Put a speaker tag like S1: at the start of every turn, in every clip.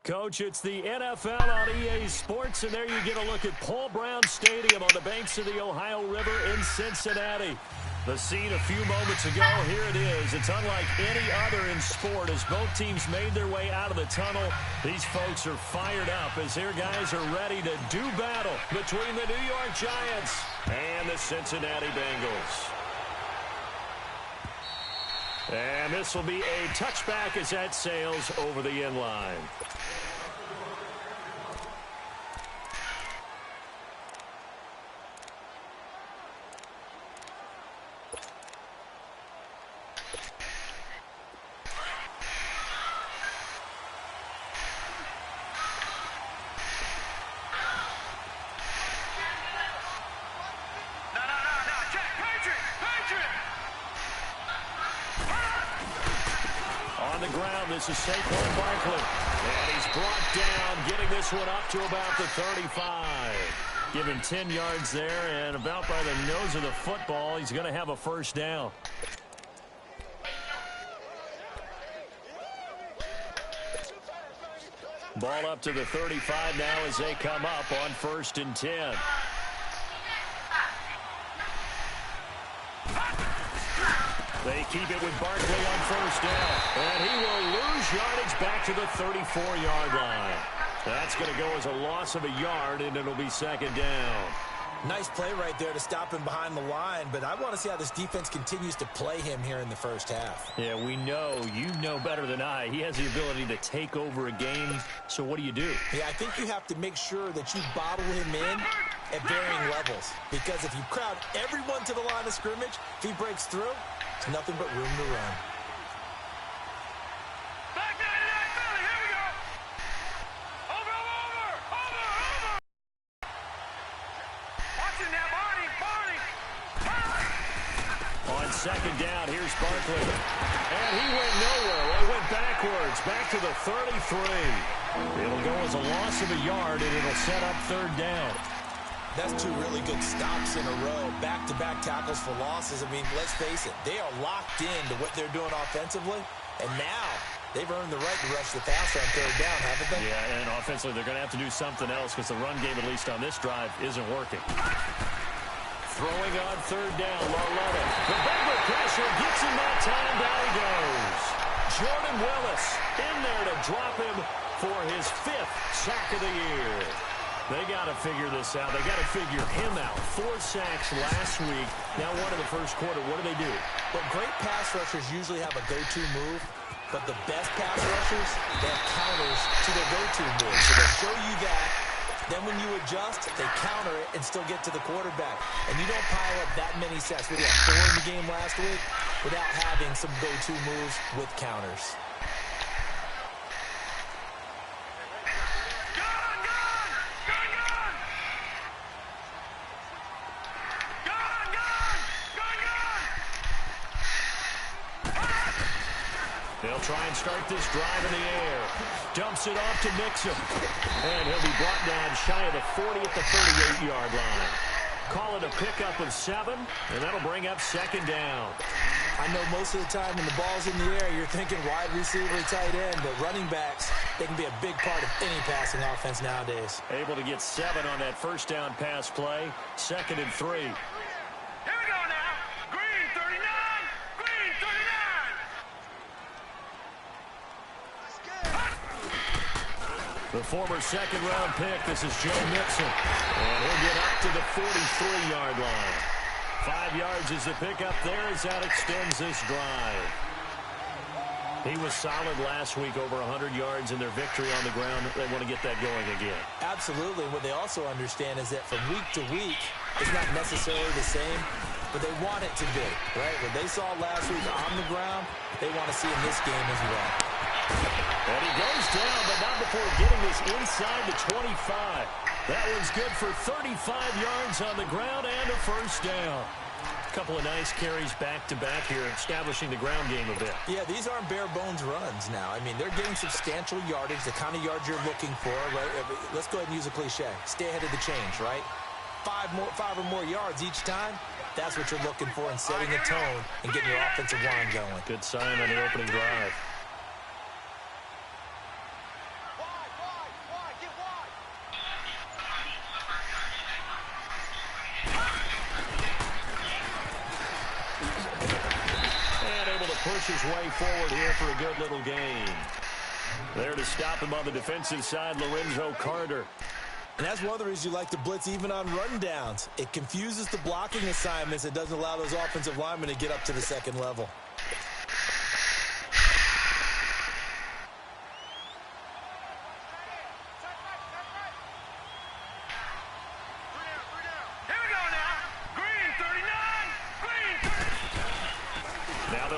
S1: Coach, it's the NFL on EA Sports, and there you get a look at Paul Brown Stadium on the banks of the Ohio River in Cincinnati. The scene a few moments ago, here it is. It's unlike any other in sport as both teams made their way out of the tunnel. These folks are fired up as their guys are ready to do battle between the New York Giants and the Cincinnati Bengals. And this will be a touchback as that sails over the end line. This is Saquon Barkley, and he's brought down, getting this one up to about the 35. Given 10 yards there, and about by the nose of the football, he's going to have a first down. Ball up to the 35 now as they come up on 1st and 10. They keep it with Barkley on first down. And he will lose yardage back to the 34-yard line. That's going to go as a loss of a yard, and it'll be second down.
S2: Nice play right there to stop him behind the line, but I want to see how this defense continues to play him here in the first half.
S1: Yeah, we know. You know better than I. He has the ability to take over a game, so what do you do?
S2: Yeah, I think you have to make sure that you bottle him in at varying levels, because if you crowd everyone to the line of scrimmage, if he breaks through, it's nothing but room to run.
S3: Back 99, Philly, here we go. Over. Watching that, Barney.
S1: On second down, here's Barkley. And he went nowhere. They went backwards, back to the 33. It'll go as a loss of a yard, and it'll set up third down.
S2: That's two really good stops in a row. Back-to-back tackles for losses. I mean, let's face it, they are locked into what they're doing offensively, and now they've earned the right to rush the passer on third down, haven't they?
S1: Yeah, and offensively, they're going to have to do something else because the run game, at least on this drive, isn't working. Throwing on third down, Larletta. The Bengal pressure gets him that time. Down he goes. Jordan Willis in there to drop him for his 5th sack of the year. They got to figure this out. They got to figure him out. 4 sacks last week. Now one in the first quarter. What do?
S2: Well, great pass rushers usually have a go-to move, but the best pass rushers, they have counters to their go-to move. So they'll show you that. Then when you adjust, they counter it and still get to the quarterback. And you don't pile up that many sacks. We had 4 in the game last week without having some go-to moves with counters.
S1: They'll try and start this drive in the air. Dumps it off to Mixon. And he'll be brought down shy of the 40 at the 38-yard line. Call it a pickup of 7, and that'll bring up second down.
S2: I know most of the time when the ball's in the air, you're thinking wide receiver, tight end, but running backs, they can be a big part of any passing offense nowadays.
S1: Able to get 7 on that first down pass play. 2nd and 3.
S3: Here we go now. Green 39. Green 39.
S1: The former second-round pick, this is Joe Mixon. And he'll get up to the 43-yard line. 5 yards is the pickup there as that extends this drive. He was solid last week, over 100 yards in their victory on the ground. They want to get that going again.
S2: Absolutely. What they also understand is that from week to week, it's not necessarily the same, but they want it to be, right? What they saw last week on the ground, they want to see in this game as well.
S1: And he goes down, but not before getting this inside the 25. That one's good for 35 yards on the ground and a first down. A couple of nice carries back-to-back here, establishing the ground game a bit.
S2: Yeah, these aren't bare-bones runs now. I mean, they're getting substantial yardage, the kind of yards you're looking for, right? Let's go ahead and use a cliche. Stay ahead of the change, right? 5 or more yards each time. That's what you're looking for in setting a tone and getting your offensive line going.
S1: Good sign on the opening drive. push his way forward here for a good little gain. There to stop him on the defensive side, Lorenzo Carter.
S2: And that's one of the reasons you like to blitz even on rundowns. It confuses the blocking assignments. It doesn't allow those offensive linemen to get up to the second level.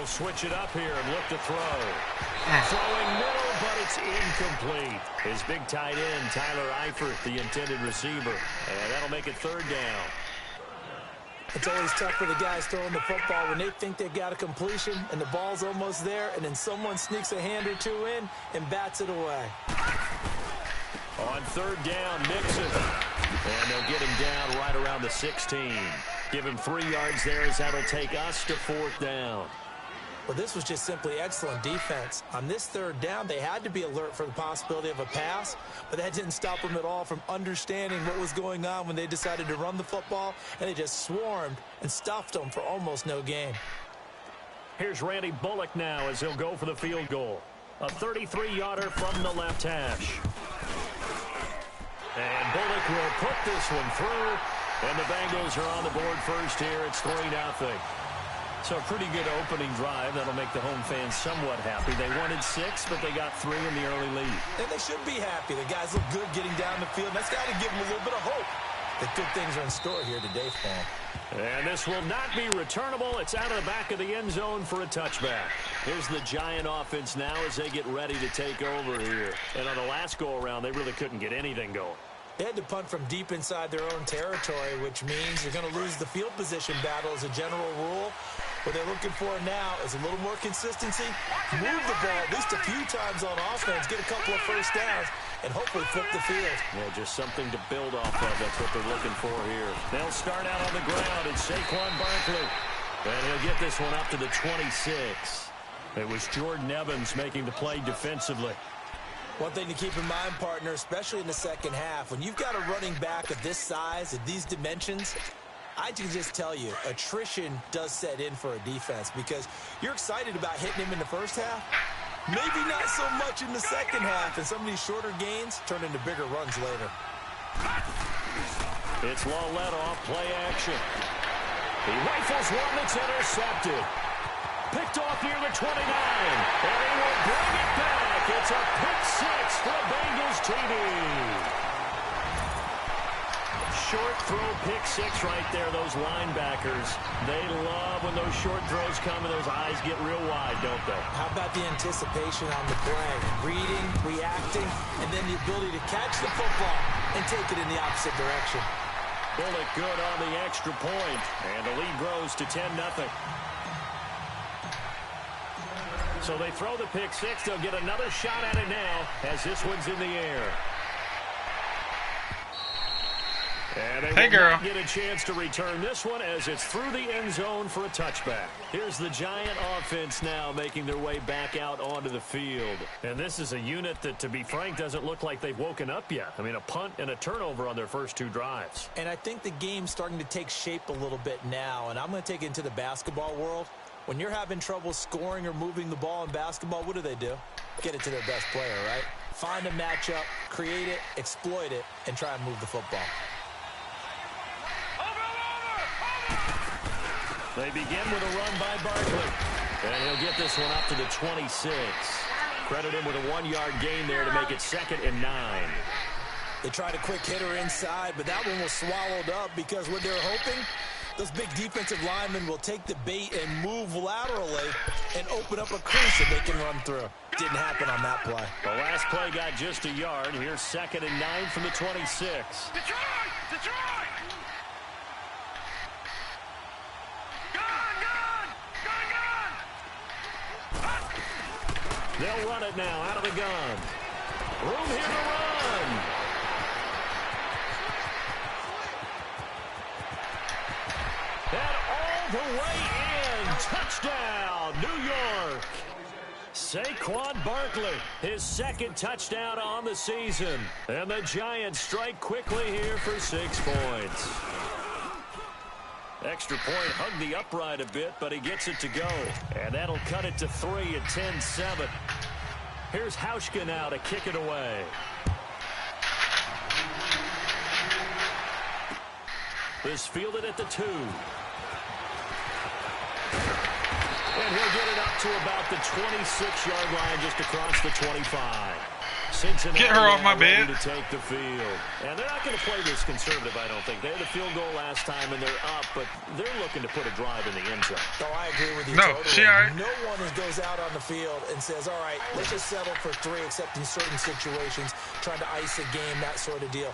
S1: Switch it up here and look to throw. Throwing middle, but it's incomplete. His big tight end, Tyler Eifert, the intended receiver. And that'll make it third down.
S2: It's always tough for the guys throwing the football when they think they've got a completion and the ball's almost there, and then someone sneaks a hand or two in and bats it away.
S1: On third down, Mixon. And they'll get him down right around the 16. Give him 3 yards there as that'll take us to fourth down.
S2: Well, this was just simply excellent defense. On this third down, they had to be alert for the possibility of a pass, but that didn't stop them at all from understanding what was going on when they decided to run the football, and they just swarmed and stuffed them for almost no gain.
S1: Here's Randy Bullock now as he'll go for the field goal. A 33-yarder from the left hash. And Bullock will put this one through, and the Bengals are on the board first here. It's 3-0. So a pretty good opening drive. That'll make the home fans somewhat happy. They wanted 6, but they got 3 in the early lead.
S2: And they should be happy. The guys look good getting down the field. That's got to give them a little bit of hope that good things are in store here today for them.
S1: And this will not be returnable. It's out of the back of the end zone for a touchback. Here's the Giant offense now as they get ready to take over here. And on the last go-around, they really couldn't get anything going.
S2: They had to punt from deep inside their own territory, which means you're going to lose the field position battle as a general rule. What they're looking for now is a little more consistency, move the ball at least a few times on offense, get a couple of first downs, and hopefully flip the field.
S1: Yeah, just something to build off of. That's what they're looking for here. They'll start out on the ground. It's Saquon Barkley. And he'll get this one up to the 26. It was Jordan Evans making the play defensively.
S2: One thing to keep in mind, partner, especially in the second half, when you've got a running back of this size, of these dimensions, I can just tell you, attrition does set in for a defense because you're excited about hitting him in the first half. Maybe not so much in the second half, and some of these shorter gains turn into bigger runs later.
S1: It's Lawlett off play action. He rifles one that's intercepted. Picked off near the 29, and he will bring it back. It's a pick 6 for the Bengals TD. Short throw pick 6 right there. Those linebackers, they love when those short throws come and those eyes get real wide, don't they?
S2: How about the anticipation on the play? Reading, reacting, and then the ability to catch the football and take it in the opposite direction.
S1: Bullock good on the extra point, and the lead grows to 10-0. So they throw the pick 6. They'll get another shot at it now as this one's in the air. And they will not get a chance to return this one as it's through the end zone for a touchback. Here's the Giant offense now making their way back out onto the field. And this is a unit that, to be frank, doesn't look like they've woken up yet. I mean, a punt and a turnover on their first 2 drives.
S2: And I think the game's starting to take shape a little bit now, and I'm going to take it into the basketball world. When you're having trouble scoring or moving the ball in basketball, what do? Get it to their best player, right? Find a matchup, create it, exploit it, and try and move the football.
S1: They begin with a run by Barkley. And he'll get this one up to the 26. Credit him with a 1-yard gain there to make it 2nd and 9.
S2: They tried a quick hitter inside, but that one was swallowed up because what they're hoping, those big defensive linemen will take the bait and move laterally and open up a crease that they can run through. Didn't happen on that play.
S1: The last play got just a yard. Here's 2nd and 9 from the 26.
S3: Detroit!
S1: They'll run it now out of the gun. Room here to run. And all the way in. Touchdown, New York. Saquon Barkley, his 2nd touchdown on the season. And the Giants strike quickly here for 6 points. Extra point, hugged the upright a bit, but he gets it to go. And that'll cut it to 3 at 10-7. Here's Hauschka now to kick it away. This fielded at the 2. And he'll get it up to about the 26-yard line, just across the 25. Cincinnati
S4: get her off my bed.
S1: To take the field. And they're not going to play this conservative, I don't think. They had a field goal last time, and they're up, but they're looking to put a drive in the end zone.
S2: Oh, I agree with you totally.
S4: She all right.
S2: No one goes out on the field and says, all right, let's just settle for 3, except in certain situations, trying to ice a game, that sort of deal.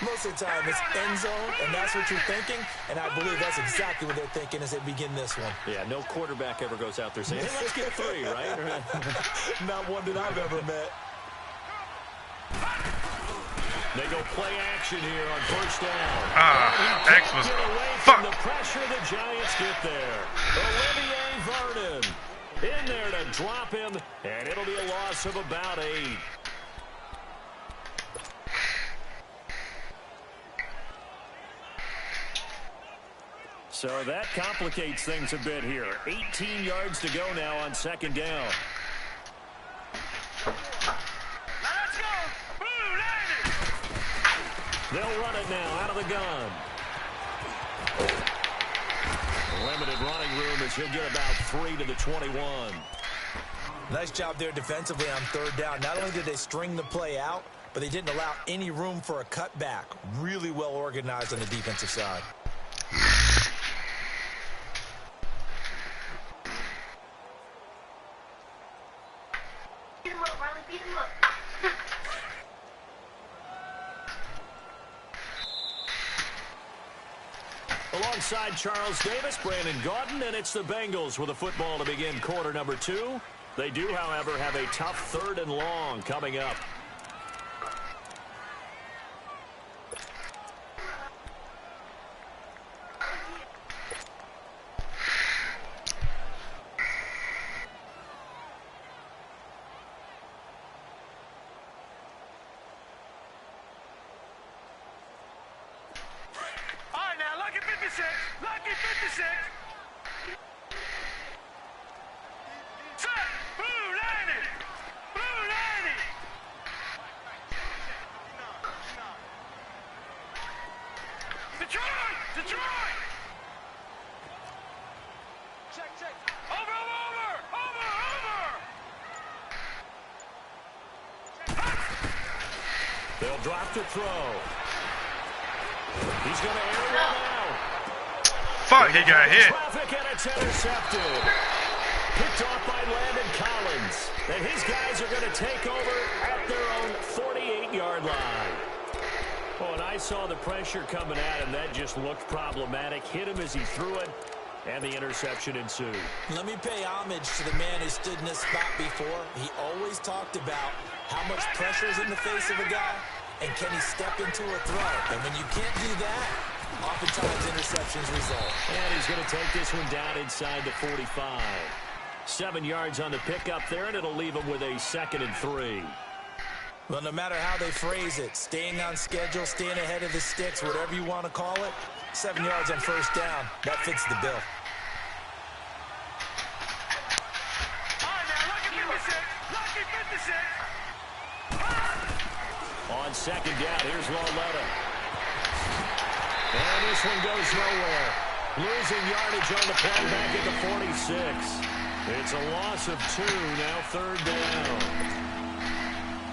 S2: Most of the time, it's end zone, and that's what you're thinking, and I believe that's exactly what they're thinking as they begin this one.
S1: Yeah, no quarterback ever goes out there saying, hey, let's get 3, right?
S2: Not one that I've ever met.
S1: They go play action here on first down.
S4: X was
S1: fuck. The pressure the Giants get there. Olivier Vernon in there to drop him, and it'll be a loss of about 8. So that complicates things a bit here. 18 yards to go now on second down. They'll run it now out of the gun. Limited running room as he'll get about 3 to the 21.
S2: Nice job there defensively on third down. Not only did they string the play out, but they didn't allow any room for a cutback. Really well organized on the defensive side.
S3: Beat him up, Riley. Beat him up.
S1: Alongside Charles Davis, Brandon Gaudin, and it's the Bengals with a football to begin quarter number 2. They do, however, have a tough 3rd and long coming up.
S3: Lucky 56. Set. Blue landed. Blue landed. Detroit. Detroit. Check. Over.
S1: They'll drop to throw. He's going to air one out.
S4: Fuck, he got hit.
S1: Traffic and it's intercepted. Picked off by Landon Collins. And his guys are going to take over at their own 48-yard line. Oh, and I saw the pressure coming at him. That just looked problematic. Hit him as he threw it, and the interception ensued.
S2: Let me pay homage to the man who stood in this spot before. He always talked about how much pressure is in the face of a guy, and can he step into a throw? And when you can't do that, oftentimes interceptions result.
S1: And he's going to take this one down inside the 45. 7 yards on the pickup there, and it'll leave him with a 2nd and 3.
S2: Well, no matter how they phrase it, staying on schedule, staying ahead of the sticks, whatever you want to call it, 7 yards on first down, that fits the bill.
S3: All right, now, lucky 56. Lucky 56.
S1: On second down, here's Lauletta. And this one goes nowhere. Losing yardage on the play back at the 46. It's a loss of 2, now 3rd down.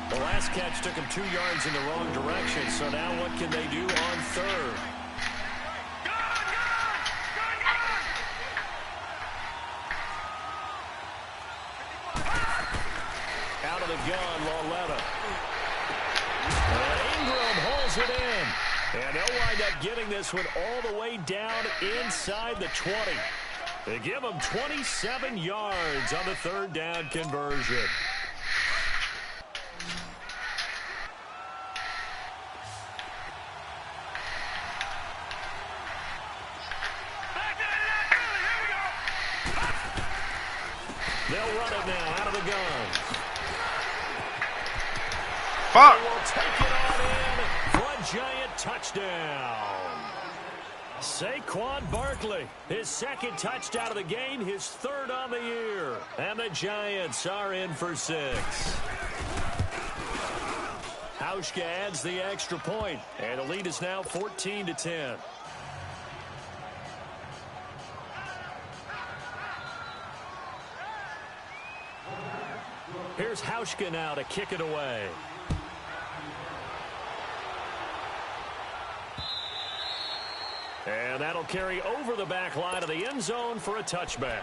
S1: The last catch took him 2 yards in the wrong direction, so now what can they do on 3rd? Out of the gun, Lauletta. And Ingram holds it in. And they'll wind up getting this one all the way down inside the 20. They give them 27 yards on the 3rd down conversion. They'll run it now out of the gun.
S4: Fuck.
S1: They will take it on in for a giant touchdown. Saquon Barkley, his second touchdown of the game, his third on the year. And the Giants are in for 6. Hauschka adds the extra point, and the lead is now 14-10. Here's Hauschka now to kick it away. And that'll carry over the back line of the end zone for a touchback.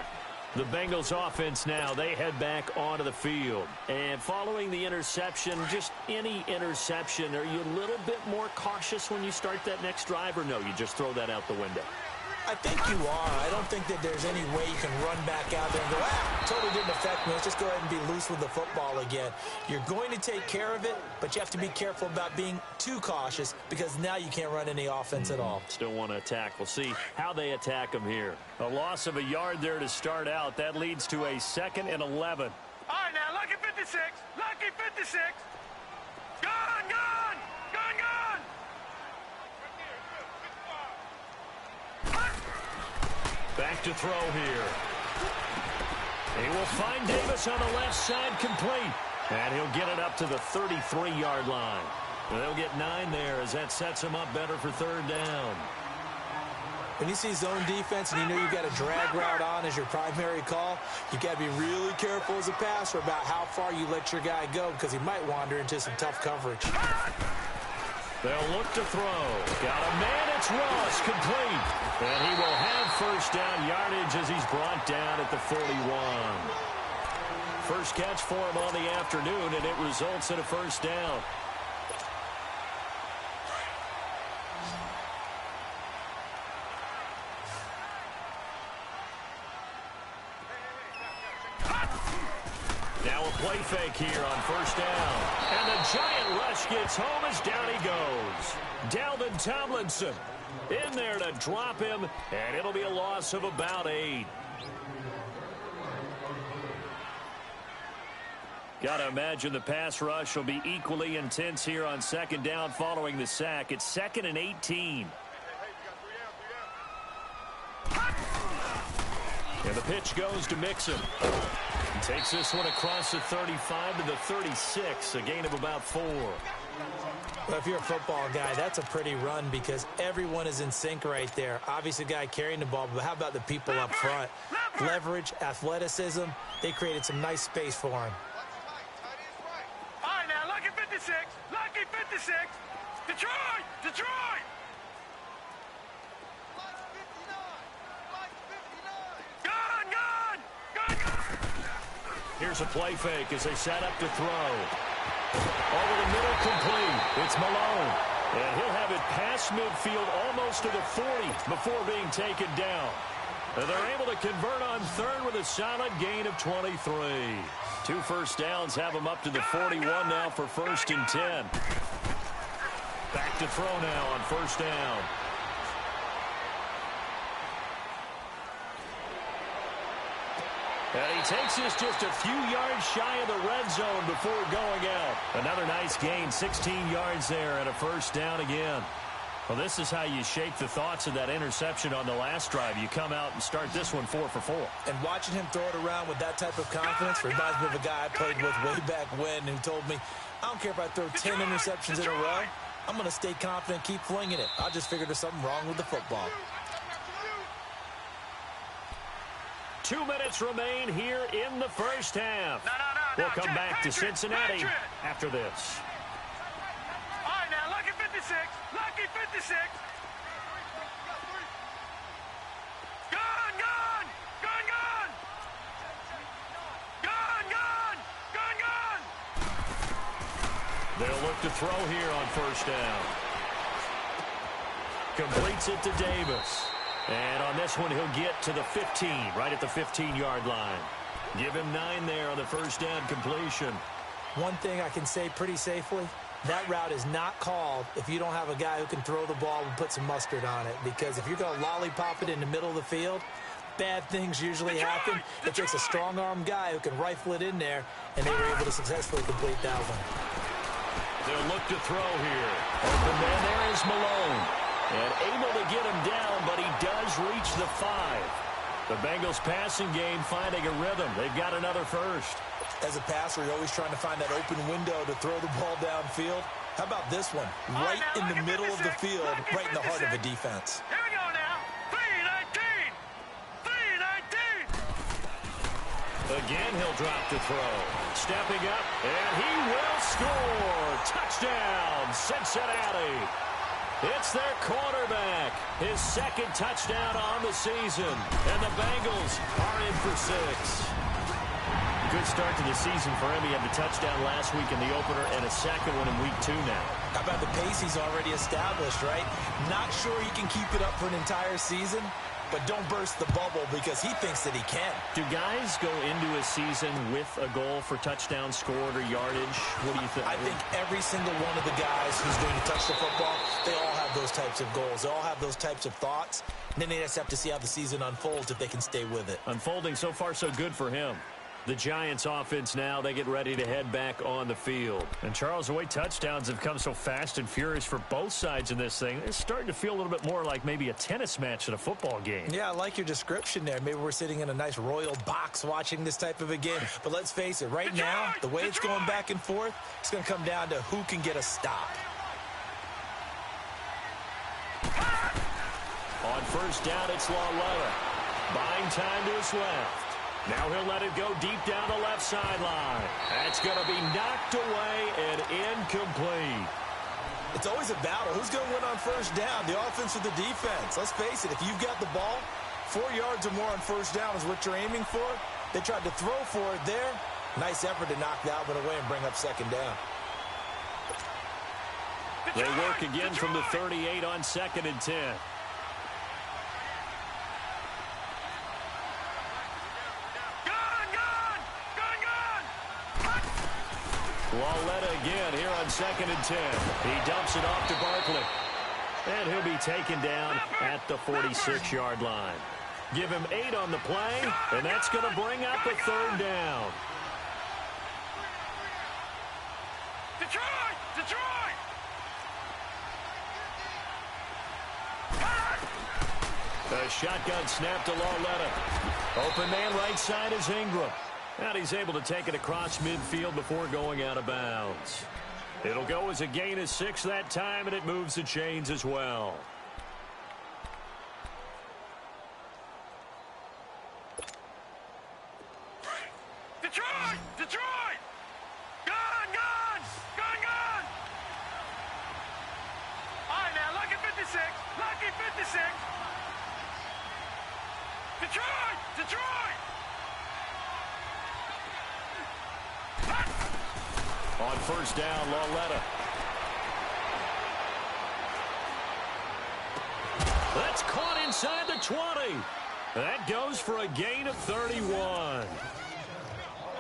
S1: The Bengals offense now, they head back onto the field. And following the interception, just any interception, are you a little bit more cautious when you start that next drive, or no, you just throw that out the window?
S2: I think you are. I don't think that there's any way you can run back out there and go, totally didn't affect me. Let's just go ahead and be loose with the football again. You're going to take care of it, but you have to be careful about being too cautious because now you can't run any offense at all.
S1: Still want to attack. We'll see how they attack them here. A loss of a yard there to start out. That leads to a 2nd and 11.
S3: All right, now, lucky 56. Lucky 56. Gone, gone. Gone, gone.
S1: Back to throw here. He will find Davis on the left side complete. And he'll get it up to the 33-yard line. They'll get 9 there as that sets him up better for 3rd down.
S2: When you see zone defense and you know you've got a drag route on as your primary call, you got to be really careful as a passer about how far you let your guy go because he might wander into some tough coverage.
S1: They'll look to throw. Got a man, it's Ross, complete. And he will have 1st down yardage as he's brought down at the 41. First catch for him on the afternoon, and it results in a 1st down. Now a play fake here on 1st down. And the giant rush gets home as down he goes. Dalvin Tomlinson in there to drop him, and it'll be a loss of about 8. Got to imagine the pass rush will be equally intense here on 2nd down following the sack. It's 2nd and 18. And the pitch goes to Mixon. He takes this one across the 35 to the 36, a gain of about 4.
S2: Well, if you're a football guy, that's a pretty run because everyone is in sync right there. Obviously, the guy carrying the ball, but how about the people up front? Leverage, athleticism, they created some nice space for him.
S3: All right, now, lucky 56. Lucky 56. Detroit! Detroit! Gone, gone! Gone, gone!
S1: Here's a play fake as they set up to throw. Over the middle, complete. It's Malone. And he'll have it past midfield almost to the 40 before being taken down. And they're able to convert on 3rd with a solid gain of 23. 2 first downs have them up to the 41 now for 1st and 10. Back to throw now on 1st down. And he takes this just a few yards shy of the red zone before going out. Another nice gain, 16 yards there and a 1st down again. Well, this is how you shake the thoughts of that interception on the last drive. You come out and start this one 4 for 4.
S2: And watching him throw it around with that type of confidence reminds me of a guy I played with way back when who told me, I don't care if I throw 10 interceptions in a row. I'm going to stay confident, keep flinging it. I just figured there's something wrong with the football.
S1: 2 minutes remain here in the 1st half. We'll come back to Cincinnati after this.
S3: All right, now, lucky 56. Lucky 56. Gone, gone! Gone, gone! Gone, gone! Gone, gone!
S1: They'll look to throw here on 1st down. Completes it to Davis. And on this one, he'll get to the 15, right at the 15-yard line. Give him 9 there on the 1st down completion.
S2: One thing I can say pretty safely, that route is not called if you don't have a guy who can throw the ball and put some mustard on it. Because if you're going to lollipop it in the middle of the field, bad things usually happen. It takes a strong-arm guy who can rifle it in there, and they were able to successfully complete that one.
S1: They'll look to throw here. Open man there is Malone. And able to get him down, but he does reach the 5. The Bengals passing game finding a rhythm. They've got another first.
S2: As a passer, you're always trying to find that open window to throw the ball downfield. How about this one? Right in the middle of the field, right in the heart of a defense.
S3: Here we go now. 3-19. 3-19.
S1: Again, he'll drop to throw. Stepping up, and he will score. Touchdown, Cincinnati. It's their quarterback. His second touchdown on the season. And the Bengals are in for 6. Good start to the season for him. He had the touchdown last week in the opener and a second one in week 2 now.
S2: How about the pace he's already established, right? Not sure he can keep it up for an entire season, but don't burst the bubble because he thinks that he can.
S1: Do guys go into a season with a goal for touchdown scored or yardage? What do you think?
S2: I think every single one of the guys who's going to touch the football, they all have those types of goals. They all have those types of thoughts. And then they just have to see how the season unfolds if they can stay with it.
S1: Unfolding so far so good for him. The Giants offense now, they get ready to head back on the field. And Charles, the way touchdowns have come so fast and furious for both sides in this thing, it's starting to feel a little bit more like maybe a tennis match in a football game.
S2: Yeah, I like your description there. Maybe we're sitting in a nice royal box watching this type of a game. But let's face it, right now, the way it's going back and forth, it's going to come down to who can get a stop.
S1: On first down, it's Lawletta. Buying time to his left. Now he'll let it go deep down the left sideline. That's going to be knocked away and incomplete.
S2: It's always a battle. Who's going to win on first down, the offense or the defense? Let's face it, if you've got the ball, 4 yards or more on first down is what you're aiming for. They tried to throw for it there. Nice effort to knock that one away and bring up second down.
S1: They work again from the 38 on 2nd and 10. Lawletta again here on 2nd and 10. He dumps it off to Barkley. And he'll be taken down at the 46-yard line. Give him 8 on the play, and that's going to bring up a 3rd down.
S3: Detroit! Detroit!
S1: The shotgun snap to Lawletta. Open man right side is Ingram. And he's able to take it across midfield before going out of bounds. It'll go as a gain of 6 that time, and it moves the chains as well.
S3: Detroit! Detroit! Gone! Gone! Gone! Gone! All right, now, lucky 56. Lucky 56. Detroit! Detroit!
S1: On first down, Lawletta. That's caught inside the 20. That goes for a gain of 31.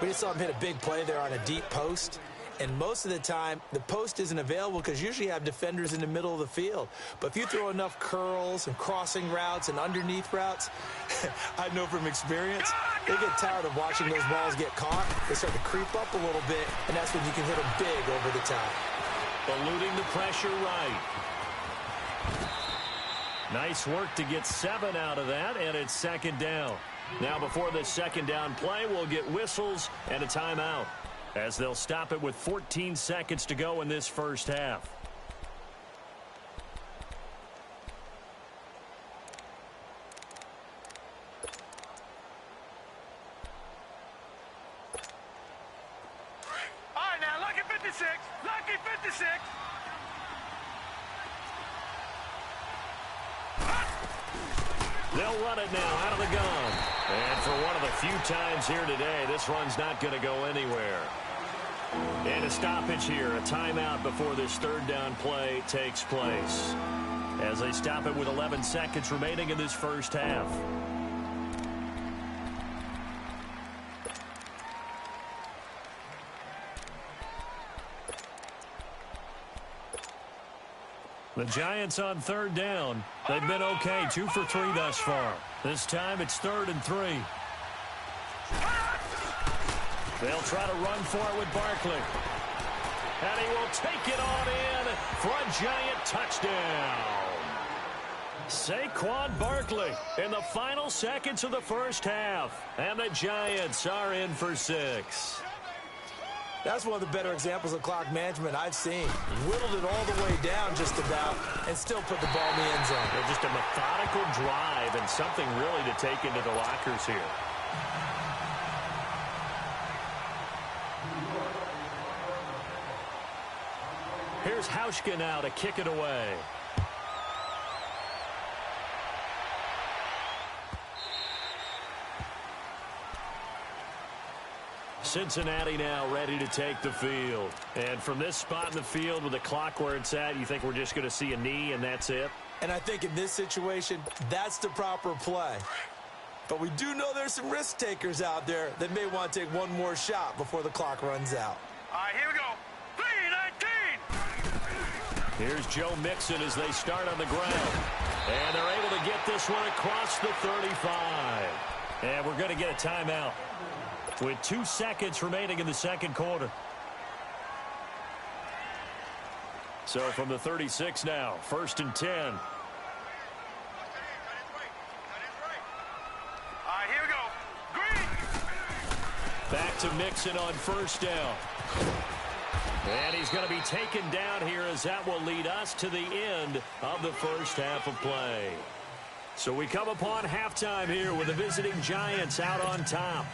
S2: We just saw him hit a big play there on a deep post. And most of the time, the post isn't available because usually you have defenders in the middle of the field. But if you throw enough curls and crossing routes and underneath routes, I know from experience, they get tired of watching those balls get caught. They start to creep up a little bit, and that's when you can hit them big over the top.
S1: Eluding the pressure right. Nice work to get 7 out of that, and it's 2nd down. Now before this 2nd down play, we'll get whistles and a timeout, as they'll stop it with 14 seconds to go in this first half.
S3: All right, now, lucky 56. Lucky 56.
S1: They'll run it now out of the gun. And for one of the few times here today, this run's not going to go anywhere. And a stoppage here, a timeout before this 3rd down play takes place, as they stop it with 11 seconds remaining in this first half. The Giants on 3rd down. They've been okay, 2 for 3 thus far. This time it's 3rd and 3. They'll try to run for it with Barkley. And he will take it on in for a Giant touchdown. Saquon Barkley in the final seconds of the first half. And the Giants are in for 6.
S2: That's one of the better examples of clock management I've seen. Whittled it all the way down just about and still put the ball in the end zone.
S1: They're just a methodical drive and something really to take into the lockers here. Here's Hauschka now to kick it away. Cincinnati now ready to take the field. And from this spot in the field with the clock where it's at, you think we're just going to see a knee and that's it?
S2: And I think in this situation, that's the proper play. But we do know there's some risk takers out there that may want to take one more shot before the clock runs out.
S3: All right, here we go. 3-19.
S1: Here's Joe Mixon as they start on the ground. And they're able to get this one across the 35. And we're going to get a timeout with 2 seconds remaining in the second quarter. So from the 36 now, 1st and 10.
S3: All right, here we go. Green.
S1: Back to Mixon on 1st down. And he's going to be taken down here as that will lead us to the end of the first half of play. So we come upon halftime here with the visiting Giants out on top.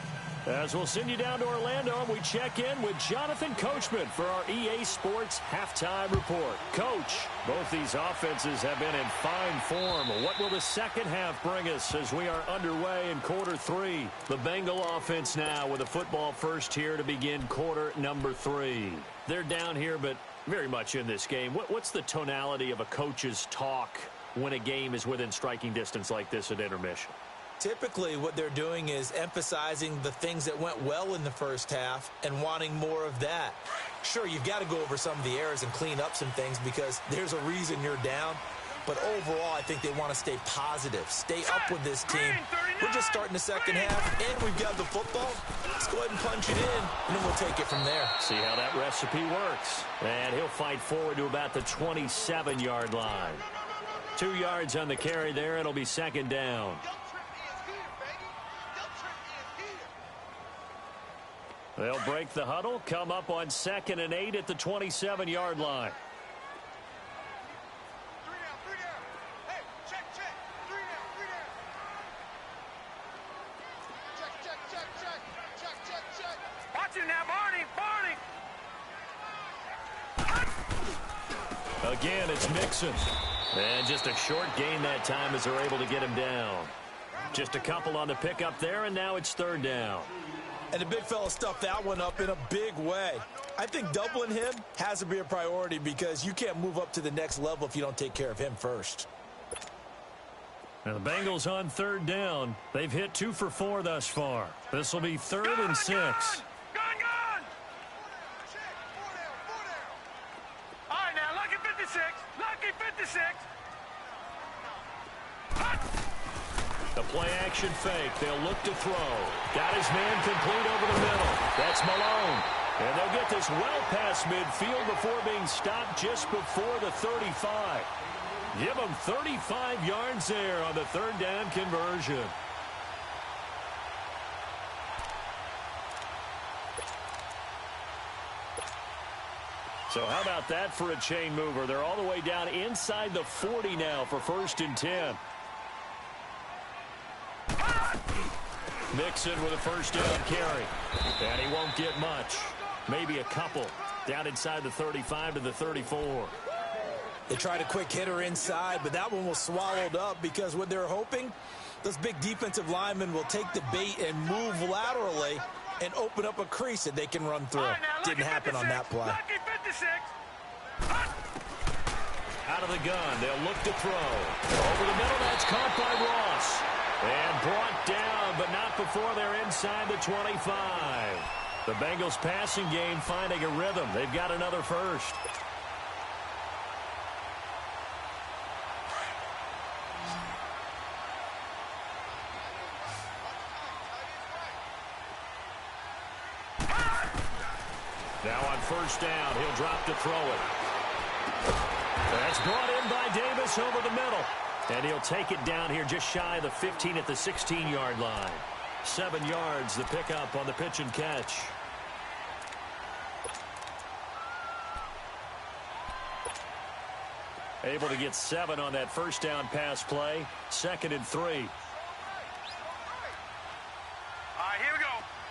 S1: As we'll send you down to Orlando, and we check in with Jonathan Coachman for our EA Sports Halftime Report. Coach, both these offenses have been in fine form. What will the second half bring us as we are underway in quarter 3? The Bengal offense now with a football first here to begin quarter number 3. They're down here, but very much in this game. What's the tonality of a coach's talk when a game is within striking distance like this at intermission?
S2: Typically, what they're doing is emphasizing the things that went well in the first half and wanting more of that. Sure, you've got to go over some of the errors and clean up some things because there's a reason you're down. But overall, I think they want to stay positive, stay up with this team. We're just starting the second half, and we've got the football. Let's go ahead and punch it in, and then we'll take it from there.
S1: See how that recipe works. And he'll fight forward to about the 27-yard line. 2 yards on the carry there. It'll be second down. They'll break the huddle, come up on 2nd and 8 at the 27-yard line.
S3: Hey, check. 3 down. Check. Watch it now, Barney.
S1: Again, it's Mixon. And just a short gain that time as they're able to get him down. Just a couple on the pickup there, and now it's 3rd down.
S2: And the big fella stuffed that one up in a big way. I think doubling him has to be a priority because you can't move up to the next level if you don't take care of him first.
S1: Now the Bengals on 3rd down. They've hit 2 for 4 thus far. This will be 3rd and 6.
S3: Gone. All right, now, lucky 56.
S1: The play action fake. They'll look to throw. Got his man complete over the middle. That's Malone. And they'll get this well past midfield before being stopped just before the 35. Give them 35 yards there on the 3rd down conversion. So how about that for a chain mover? They're all the way down inside the 40 now for 1st and 10. Mixon with a 1st down carry. And he won't get much. Maybe a couple. Down inside the 35 to the 34.
S2: They tried a quick hitter inside, but that one was swallowed up because what they're hoping, those big defensive linemen will take the bait and move laterally and open up a crease that they can run through.
S3: Right, now,
S2: didn't happen
S3: 56,
S2: on that play.
S3: Lucky 56.
S1: Out of the gun, they'll look to throw. Over the middle, that's caught by Ross. And brought down, but not before they're inside the 25. The Bengals passing game finding a rhythm. They've got another first. Now on 1st down, he'll drop to throw it. That's brought in by Davis over the middle. And he'll take it down here just shy of the 15 at the 16-yard line. 7 yards, the pickup on the pitch and catch. Able to get 7 on that first down pass play. 2nd and 3.
S3: All right, here we go.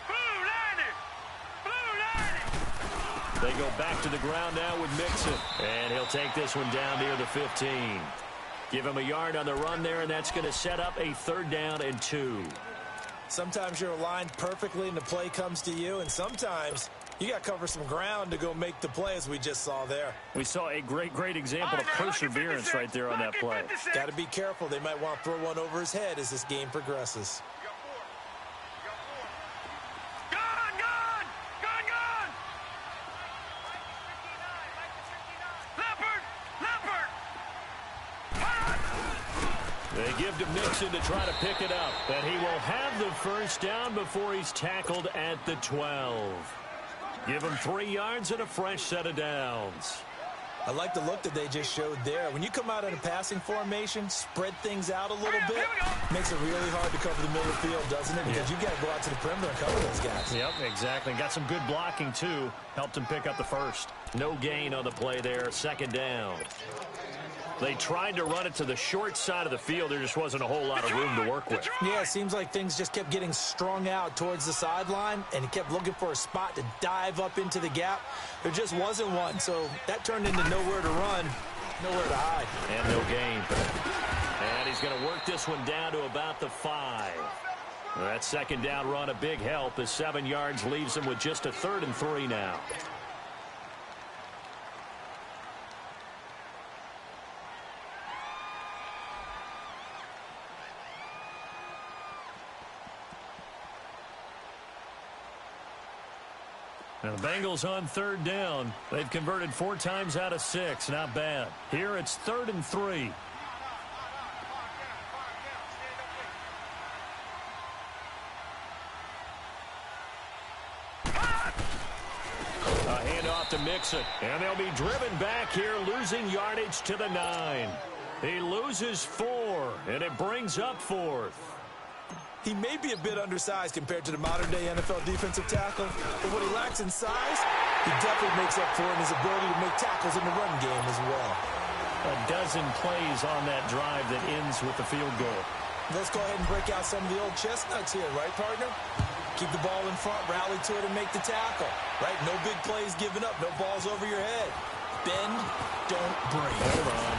S3: Blue line it. Blue line it.
S1: They go back to the ground now with Mixon. And he'll take this one down near the 15. Give him a yard on the run there, and that's going to set up a 3rd down and 2.
S2: Sometimes you're aligned perfectly and the play comes to you, and sometimes you got to cover some ground to go make the play, as we just saw there.
S1: We saw a great example of perseverance right there on that play.
S2: Got to be careful. They might want to throw one over his head as this game progresses.
S1: They give to Mixon to try to pick it up. And he will have the first down before he's tackled at the 12. Give him 3 yards and a fresh set of downs.
S2: I like the look that they just showed there. When you come out in a passing formation, spread things out a little bit, makes it really hard to cover the middle of the field, doesn't it? Because you've got to go out to the perimeter and cover those guys.
S1: Yep, exactly. Got some good blocking, too. Helped him pick up the first. No gain on the play there. 2nd down. They tried to run it to the short side of the field. There just wasn't a whole lot of room to work with.
S2: Yeah, it seems like things just kept getting strung out towards the sideline, and he kept looking for a spot to dive up into the gap. There just wasn't one, so that turned into nowhere to run, nowhere to hide.
S1: And no gain. And he's going to work this one down to about the 5. That 2nd down run, a big help, as 7 yards leaves him with just a 3rd and 3 now. Now the Bengals on 3rd down. They've converted 4 times out of 6. Not bad. Here it's 3rd and 3. A handoff to Mixon. And they'll be driven back here, losing yardage to the 9. He loses 4, and it brings up 4th.
S2: He may be a bit undersized compared to the modern-day NFL defensive tackle, but what he lacks in size, he definitely makes up for in his ability to make tackles in the run game as well.
S1: A dozen plays on that drive that ends with the field goal.
S2: Let's go ahead and break out some of the old chestnuts here, right, partner? Keep the ball in front, rally to it, and make the tackle, right? No big plays given up, no balls over your head. Bend, don't break.
S1: Hold on.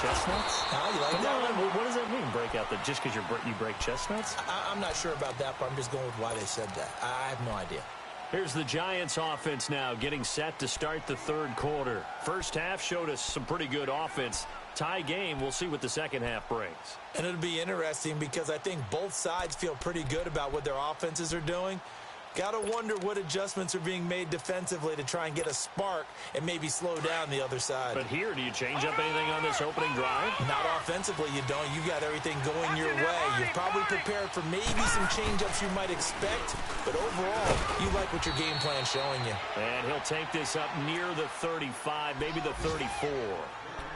S1: Chestnuts?
S2: You like that one?
S1: What does that mean, break out? Just because you break chestnuts?
S2: I'm not sure about that, but I'm just going with why they said that. I have no idea.
S1: Here's the Giants offense now, getting set to start the 3rd quarter. First half showed us some pretty good offense. Tie game, we'll see what the second half brings.
S2: And it'll be interesting because I think both sides feel pretty good about what their offenses are doing. Got to wonder what adjustments are being made defensively to try and get a spark and maybe slow down the other side.
S1: But here, do you change up anything on this opening drive?
S2: Not offensively, you don't. You got everything going your way. You're probably prepared for maybe some change-ups you might expect, but overall, you like what your game plan's showing you.
S1: And he'll take this up near the 35, maybe the 34.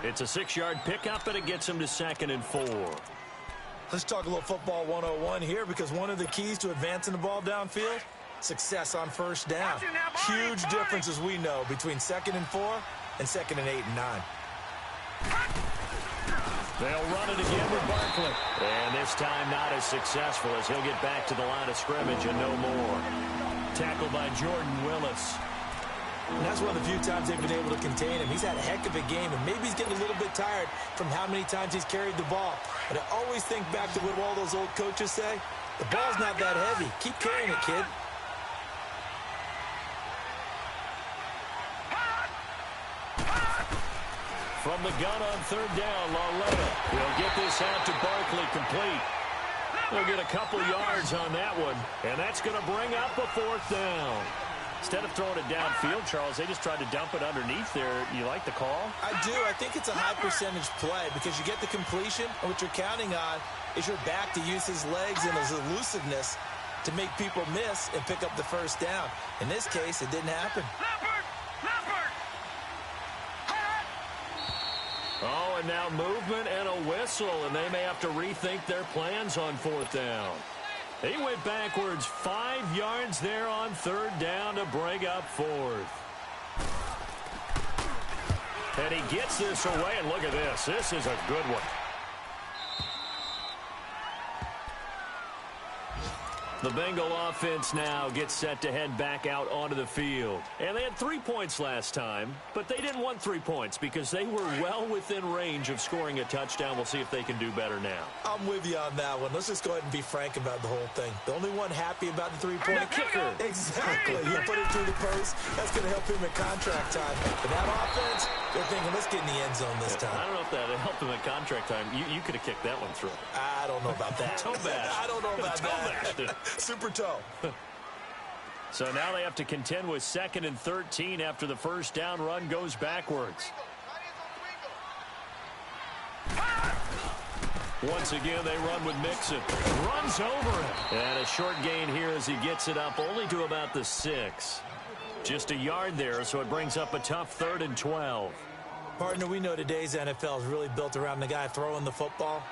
S1: It's a 6-yard pickup, and it gets him to 2nd and 4.
S2: Let's talk a little football 101 here, because one of the keys to advancing the ball downfield, success on first down. Huge difference, as we know, between 2nd and 4 and 2nd and 8 and 9.
S1: They'll run it again with Barkley. And this time not as successful, as he'll get back to the line of scrimmage and no more. Tackled by Jordan Willis.
S2: And that's one of the few times they've been able to contain him. He's had a heck of a game, and maybe he's getting a little bit tired from how many times he's carried the ball. But I always think back to what all those old coaches say. The ball's not that heavy. Keep carrying it, kid.
S1: From the gun on 3rd down, Lauletta. He'll get this out to Barkley, complete. They'll get a couple yards on that one, and that's going to bring up a 4th down. Instead of throwing it downfield, Charles, they just tried to dump it underneath there. You like the call?
S2: I do. I think it's a high percentage play because you get the completion, and what you're counting on is your back to use his legs and his elusiveness to make people miss and pick up the first down. In this case, it didn't happen.
S1: Oh, and now movement and a final whistle, and they may have to rethink their plans on fourth down. He went backwards 5 yards there on third down to bring up fourth. And he gets this away, and look at this. This is a good one. The Bengal offense now gets set to head back out onto the field. And they had 3 points last time, but they didn't want 3 points because they were well within range of scoring a touchdown. We'll see if they can do better now.
S2: I'm with you on that one. Let's just go ahead and be frank about the whole thing. The only one happy about the 3-point
S1: kicker.
S2: Exactly. He put it through the post. That's going to help him at contract time. But that offense, they're thinking, let's get in the end zone this time.
S1: I don't know if that helped him at contract time. You could have kicked that one through.
S2: I don't know about that.
S1: Toe bash.
S2: I don't know about that. Super toe.
S1: So now they have to contend with 2nd and 13 after the first down run goes backwards. Once again, they run with Mixon. Runs over it. And a short gain here as he gets it up only to about the 6. Just a yard there, so it brings up a tough 3rd and 12.
S2: Partner, we know today's NFL is really built around the guy throwing the football.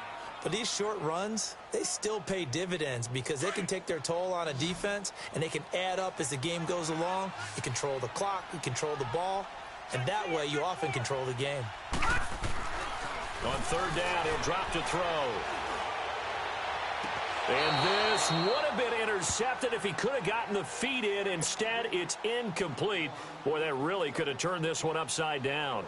S2: But these short runs, they still pay dividends because they can take their toll on a defense and they can add up as the game goes along. You control the clock, you control the ball, and that way you often control the game.
S1: On third down, he'll drop to throw. And this would have been intercepted if he could have gotten the feet in. Instead, it's incomplete. Boy, that really could have turned this one upside down.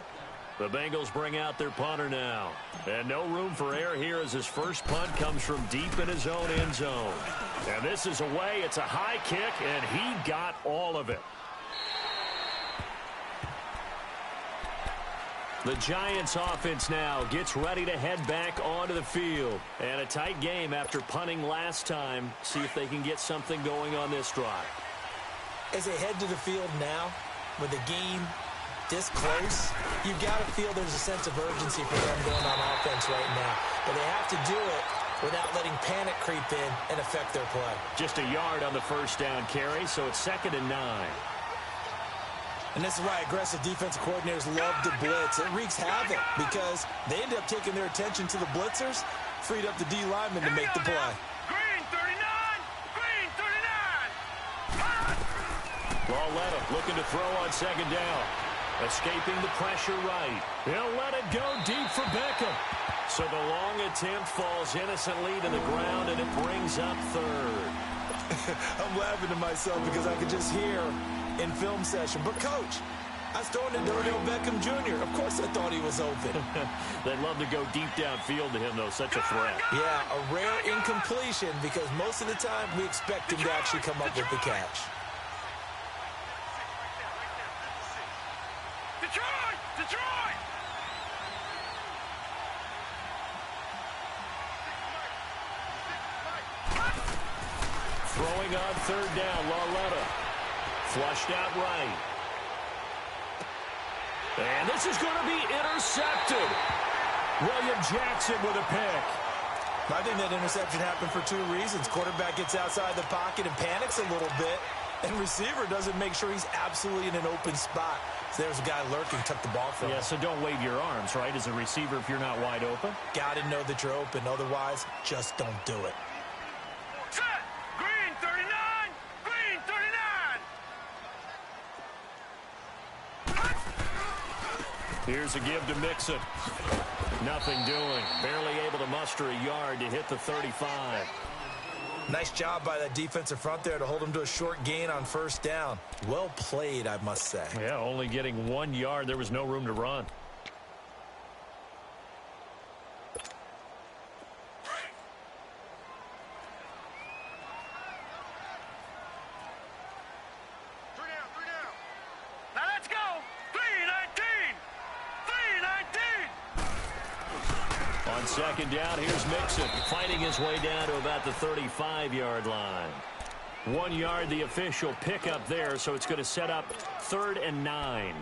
S1: The Bengals bring out their punter now. And no room for error here as his first punt comes from deep in his own end zone. And this is away. It's a high kick, and he got all of it. The Giants offense now gets ready to head back onto the field. And a tight game after punting last time. See if they can get something going on this drive.
S2: As they head to the field now, with the game this close, you've got to feel there's a sense of urgency for them going on offense right now. But they have to do it without letting panic creep in and affect their play.
S1: Just a yard on the first down carry, so it's 2nd and 9.
S2: And this is why aggressive defensive coordinators love to blitz. It wreaks havoc because they end up taking their attention to the blitzers, freed up the D lineman to make the play.
S3: Green 39! Green 39!
S1: Lauletta looking to throw on 2nd down. Escaping the pressure right. He'll let it go deep for Beckham. So the long attempt falls innocently to the ground, and it brings up 3rd.
S2: I'm laughing to myself because I could just hear in film session. But, Coach, I was throwing it to Odell Beckham Jr. Of course I thought he was open.
S1: They'd love to go deep downfield to him, though. Such a threat.
S2: Yeah, a rare incompletion because most of the time we expect him to actually come up with the catch.
S3: Detroit! Detroit!
S1: Throwing on 3rd down, Lauletta. Flushed out right. And this is going to be intercepted. William Jackson with a pick.
S2: I think that interception happened for 2 reasons. Quarterback gets outside the pocket and panics a little bit, and receiver doesn't make sure he's absolutely in an open spot. So there's a guy lurking, took the ball from him.
S1: Yeah, so don't wave your arms, right, as a receiver if you're not wide open.
S2: Got to know that you're open. Otherwise, just don't do it.
S3: Set! Green 39! Green 39!
S1: Here's a give to Mixon. Nothing doing. Barely able to muster a yard to hit the 35.
S2: Nice job by that defensive front there to hold him to a short gain on first down. Well played, I must say.
S1: Yeah, only getting 1 yard. There was no room to run.
S3: Now let's go! 319! 319!
S1: On 2nd down, here's Mixon fighting his way down to about the 35-yard line. 1 yard, the official pickup there, so it's going to set up 3rd and 9.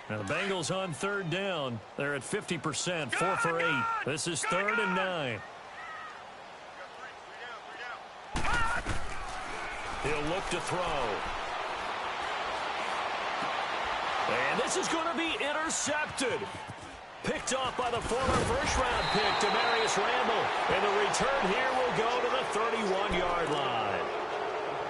S1: Now the Bengals on 3rd down. They're at 50%, 4 for 8. This is 3rd and 9. He'll look to throw. And this is going to be intercepted. Picked off by the former first-round pick, Demarius Randall. And the return here will go to the 31-yard line.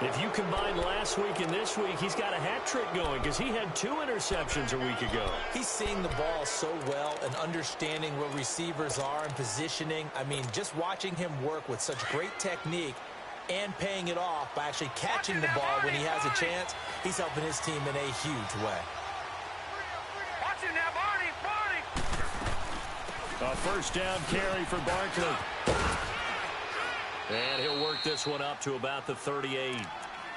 S1: If you combine last week and this week, he's got a hat trick going because he had 2 interceptions a week ago.
S2: He's seeing the ball so well and understanding where receivers are and positioning. I mean, just watching him work with such great technique and paying it off by actually catching the ball when he has a chance, he's helping his team in a huge way.
S3: Watch it now, Barney, Barney.
S1: A first down carry for Barkley. And he'll work this one up to about the 38.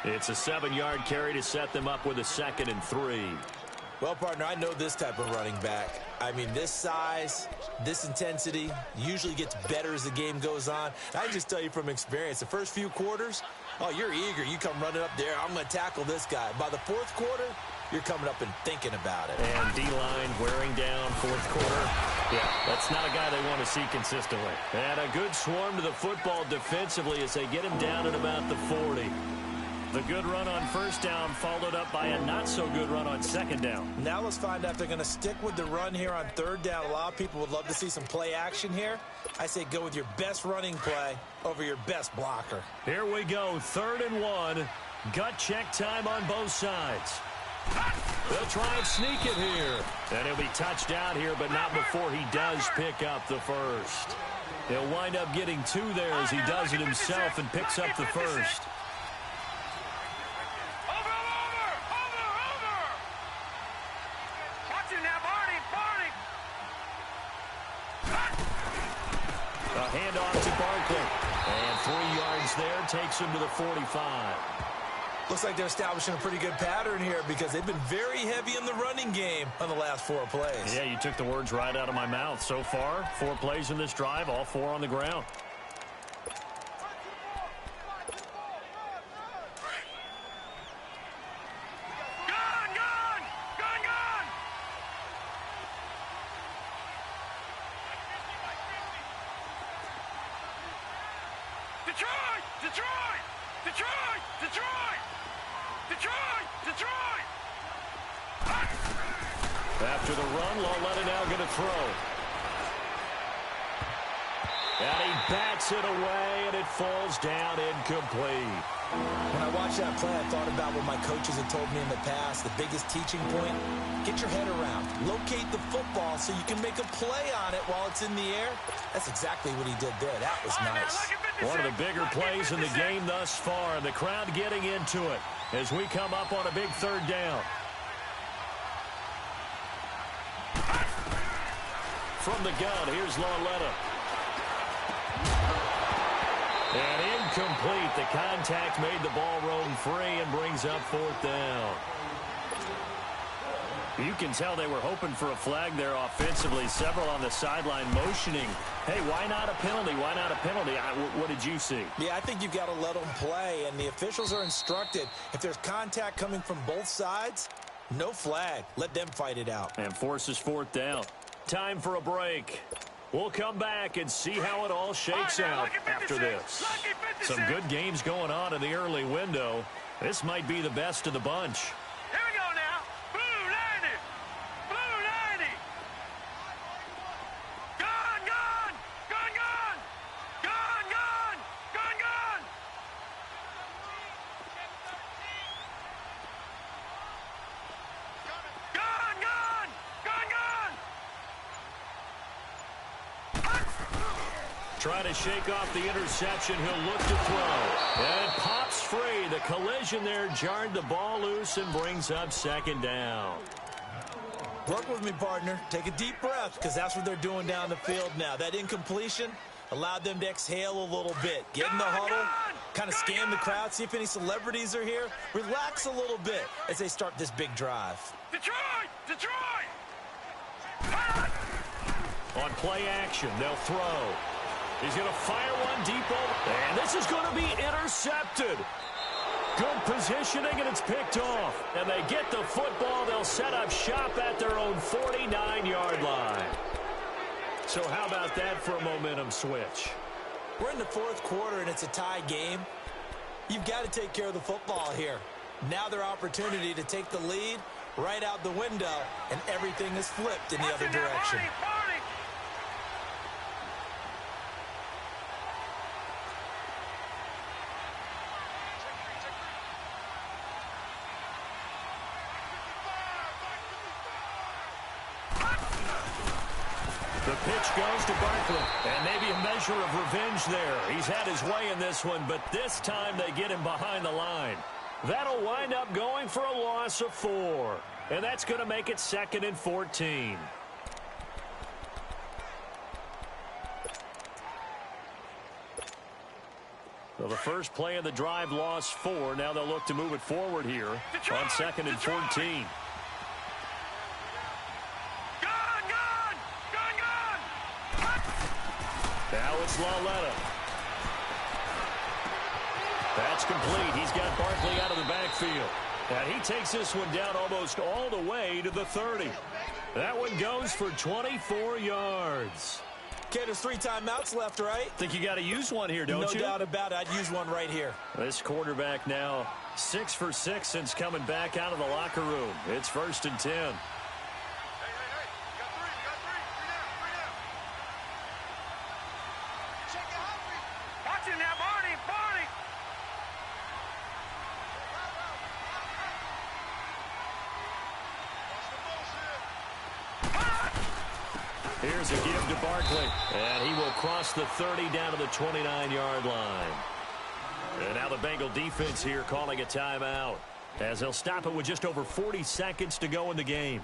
S1: It's a 7-yard carry to set them up with a 2nd and 3.
S2: Well, partner, I know this type of running back. I mean, this size, this intensity usually gets better as the game goes on. I can just tell you from experience, the first few quarters, oh, you're eager. You come running up there, I'm going to tackle this guy. By the 4th quarter, you're coming up and thinking about it.
S1: And D-line wearing down 4th quarter. Yeah, that's not a guy they want to see consistently. And a good swarm to the football defensively as they get him down at about the 40. The good run on first down followed up by a not-so-good run on 2nd down.
S2: Now let's find out if they're going to stick with the run here on 3rd down. A lot of people would love to see some play action here. I say go with your best running play over your best blocker.
S1: Here we go, 3rd and 1. Gut check time on both sides. They'll try and sneak it here. And he'll be touched out here, but not before he does pick up the first. He'll wind up getting 2 there as he does it himself and picks up the first. A handoff to Barkley. And 3 yards there takes him to the 45.
S2: Looks like they're establishing a pretty good pattern here because they've been very heavy in the running game on the last 4 plays.
S1: Yeah, you took the words right out of my mouth. So far, 4 plays in this drive, all 4 on the ground.
S3: Detroit! Detroit! Detroit! Detroit! Detroit! Detroit!
S1: After the run, Lauletta now going to throw. And he bats it away, and it falls down incomplete.
S2: When I watched that play, I thought about what my coaches had told me in the past. The biggest teaching point, get your head around. Locate the football so you can make a play on it while it's in the air. That's exactly what he did there. That was nice.
S1: One of the bigger plays in the game thus far, and the crowd getting into it as we come up on a big 3rd down. From the gun, here's Lauletta. And incomplete. The contact made the ball roam free and brings up 4th down. You can tell they were hoping for a flag there offensively. Several on the sideline motioning. Hey, why not a penalty? Why not a penalty? What did you see?
S2: Yeah, I think you've got to let them play, and the officials are instructed. If there's contact coming from both sides, no flag. Let them fight it out.
S1: And forces 4th down. Time for a break. We'll come back and see how it all shakes out after this. Some good games going on in the early window. This might be the best of the bunch.
S3: Here we go now. Blue 90. Blue 90. Gun, gun. Gun, gun. Gun, gun. Gun, gun. Gun, gun. Gun, gun.
S1: Trying to shake off the interception. He'll look to throw. And it pops free. The collision there jarred the ball loose and brings up 2nd down.
S2: Work with me, partner. Take a deep breath because that's what they're doing down the field now. That incompletion allowed them to exhale a little bit. Get in the huddle, kind of scan the crowd, see if any celebrities are here. Relax a little bit as they start this big drive.
S3: Detroit! Detroit!
S1: On play action, they'll throw. He's going to fire one deep over. And this is going to be intercepted. Good positioning, and it's picked off. And they get the football. They'll set up shop at their own 49-yard line. So how about that for a momentum switch?
S2: We're in the 4th quarter, and it's a tie game. You've got to take care of the football here. Now their opportunity to take the lead right out the window, and everything is flipped in the other direction.
S1: The pitch goes to Barkley, and maybe a measure of revenge there. He's had his way in this one, but this time they get him behind the line. That'll wind up going for a loss of 4, and that's going to make it 2nd and 14. So the first play of the drive lost 4. Now they'll look to move it forward here on 2nd and 14. Now it's Lauletta. That's complete. He's got Barkley out of the backfield. And he takes this one down almost all the way to the 30. That one goes for 24 yards.
S2: Okay, there's 3 timeouts left, right?
S1: Think you got to use one here, don't you?
S2: No doubt about it. I'd use one right here.
S1: This quarterback now 6 for 6 since coming back out of the locker room. It's 1st and 10. Here's a give to Barkley, and he will cross the 30 down to the 29-yard line. And now the Bengal defense here calling a timeout, as they'll stop it with just over 40 seconds to go in the game.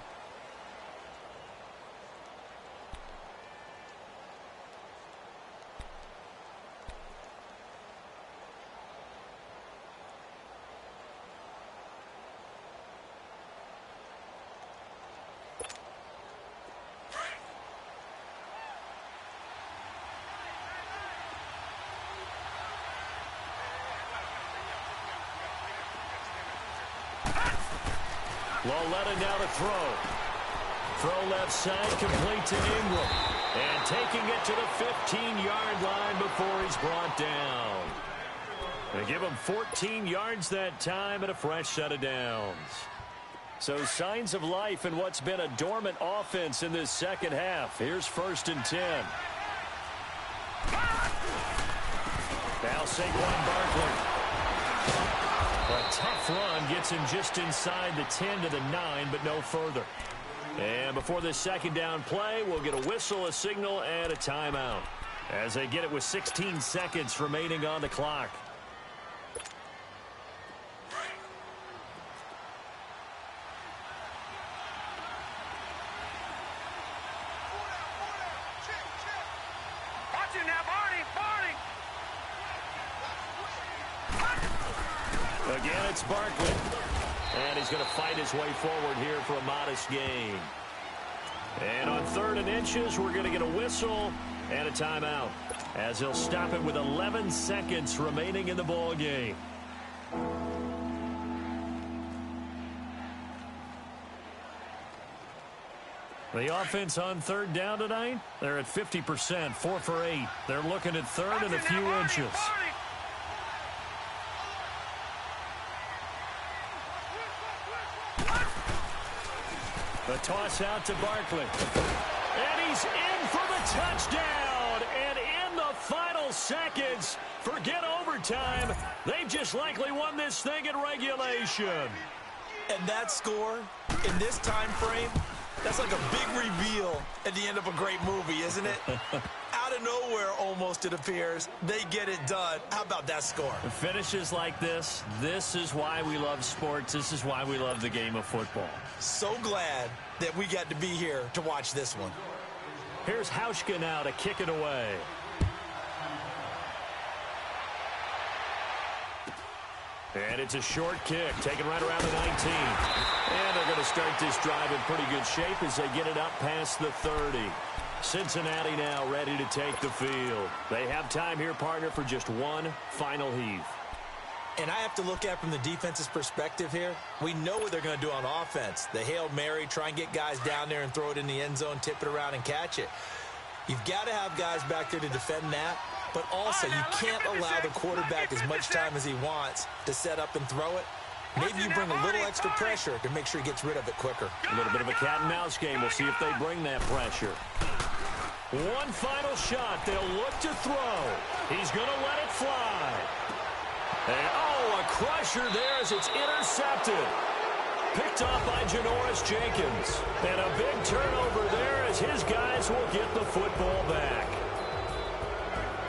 S1: Lauletta now to throw. Throw left side, complete to Ingram. And taking it to the 15-yard line before he's brought down. They give him 14 yards that time and a fresh set of downs. So signs of life in what's been a dormant offense in this second half. Here's 1st and 10. Now Saquon Barkley. A tough run gets him just inside the 10 to the 9, but no further. And before this second down play, we'll get a whistle, a signal, and a timeout, as they get it with 16 seconds remaining on the clock. Again, it's Barkley. And he's going to fight his way forward here for a modest gain. And on 3rd and inches, we're going to get a whistle and a timeout, as he'll stop it with 11 seconds remaining in the ball game. The offense on 3rd down tonight, they're at 50%, 4 for 8. They're looking at 3rd and a few inches. The toss out to Barkley. And he's in for the touchdown. And in the final seconds, forget overtime, they've just likely won this thing in regulation.
S2: And that score, in this time frame, that's like a big reveal at the end of a great movie, isn't it? Out of nowhere, almost, it appears, they get it done. How about that score?
S1: Finishes like this is why we love sports. This is why we love the game of football.
S2: So glad that we got to be here to watch this one.
S1: Here's Hauschka now to kick it away. And it's a short kick, taken right around the 19. And they're going to start this drive in pretty good shape as they get it up past the 30. Cincinnati now ready to take the field. They have time here, partner, for just one final heave.
S2: And I have to look at from the defense's perspective here. We know what they're going to do on offense. The Hail Mary, try and get guys down there and throw it in the end zone, tip it around and catch it. You've got to have guys back there to defend that. But also, you can't allow the quarterback as much time as he wants to set up and throw it. Maybe you bring a little extra pressure to make sure he gets rid of it quicker.
S1: A little bit of a cat and mouse game. We'll see if they bring that pressure. One final shot. They'll look to throw. He's going to let it fly. And, oh, a crusher there as it's intercepted. Picked off by Janoris Jenkins. And a big turnover there as his guys will get the football back.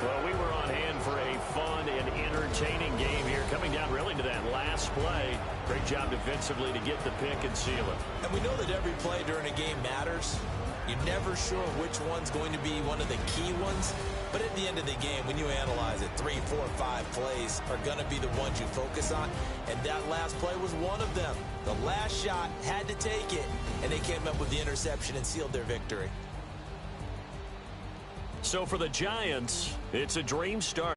S1: Well, we were on hand for a fun and entertaining game here, coming down really to that last play. Great job defensively to get the pick and seal it.
S2: And we know that every play during a game matters. You're never sure which one's going to be one of the key ones. But at the end of the game, when you analyze it, 3, 4, 5 plays are going to be the ones you focus on. And that last play was one of them. The last shot had to take it, and they came up with the interception and sealed their victory.
S1: So for the Giants, it's a dream start.